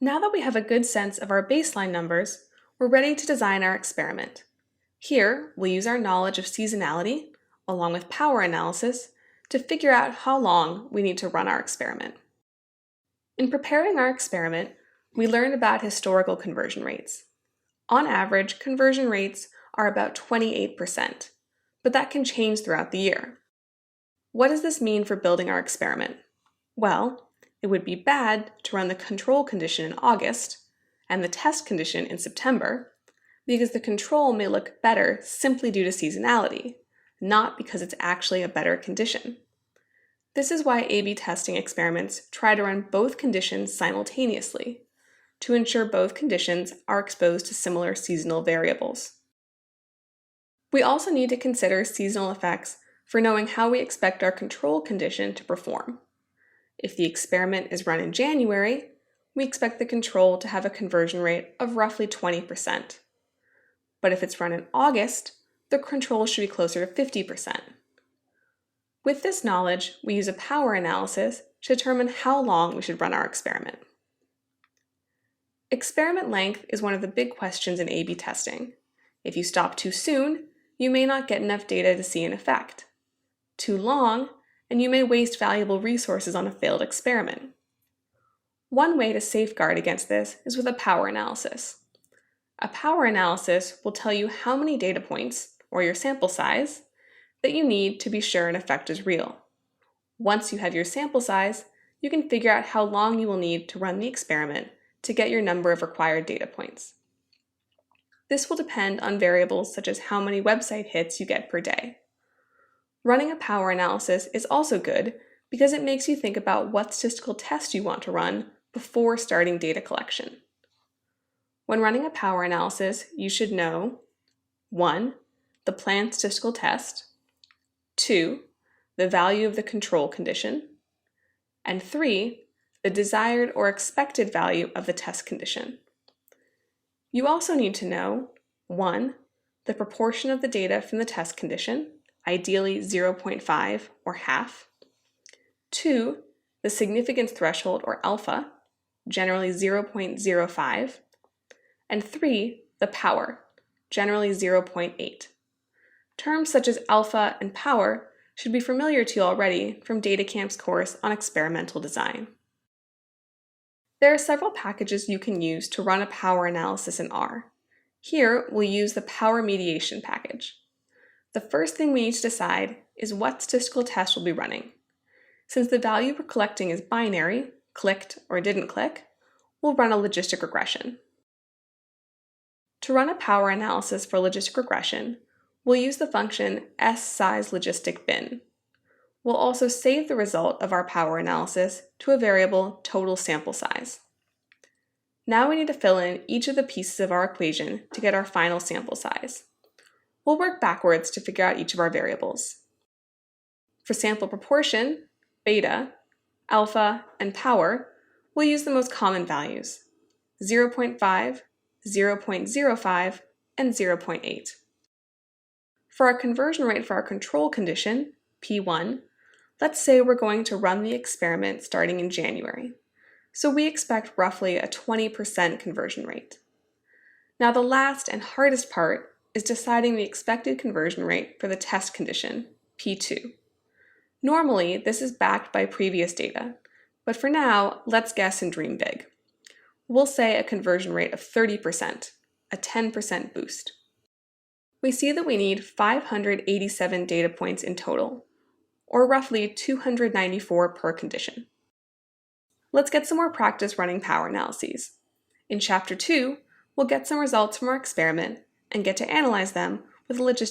Now that we have a good sense of our baseline numbers, we're ready to design our experiment. Here, we'll use our knowledge of seasonality, along with power analysis, to figure out how long we need to run our experiment. In preparing our experiment, we learned about historical conversion rates. On average, conversion rates are about 28%, but that can change throughout the year. What does this mean for building our experiment? Well, it would be bad to run the control condition in August and the test condition in September, because the control may look better simply due to seasonality, not because it's actually a better condition. This is why A/B testing experiments try to run both conditions simultaneously, to ensure both conditions are exposed to similar seasonal variables. We also need to consider seasonal effects for knowing how we expect our control condition to perform. If the experiment is run in January, we expect the control to have a conversion rate of roughly 20%. But if it's run in August, the control should be closer to 50%. With this knowledge, we use a power analysis to determine how long we should run our experiment. Experiment length is one of the big questions in A/B testing. If you stop too soon, you may not get enough data to see an effect. Too long, and you may waste valuable resources on a failed experiment. One way to safeguard against this is with a power analysis. A power analysis will tell you how many data points, or your sample size, that you need to be sure an effect is real. Once you have your sample size, you can figure out how long you will need to run the experiment to get your number of required data points. This will depend on variables such as how many website hits you get per day. Running a power analysis is also good because it makes you think about what statistical test you want to run before starting data collection. When running a power analysis, you should know 1. The planned statistical test, 2. The value of the control condition, and 3. The desired or expected value of the test condition. You also need to know 1. The proportion of the data from the test condition, ideally 0.5 or half, 2. The significance threshold or alpha, generally 0.05, and 3. The power, generally 0.8. Terms such as alpha and power should be familiar to you already from DataCamp's course on experimental design. There are several packages you can use to run a power analysis in R. Here, we'll use the power mediation package. The first thing we need to decide is what statistical test we'll be running. Since the value we're collecting is binary, clicked or didn't click, we'll run a logistic regression. To run a power analysis for logistic regression, we'll use the function ssizeLogisticBin. We'll also save the result of our power analysis to a variable total sample size. Now we need to fill in each of the pieces of our equation to get our final sample size. We'll work backwards to figure out each of our variables. For sample proportion, beta, alpha, and power, we'll use the most common values, 0.5, 0.05, and 0.8. For our conversion rate for our control condition, P1, let's say we're going to run the experiment starting in January. So we expect roughly a 20% conversion rate. Now the last and hardest part is deciding the expected conversion rate for the test condition, P2. Normally, this is backed by previous data, but for now, let's guess and dream big. We'll say a conversion rate of 30%, a 10% boost. We see that we need 587 data points in total, or roughly 294 per condition. Let's get some more practice running power analyses. In Chapter 2, we'll get some results from our experiment and get to analyze them with logistic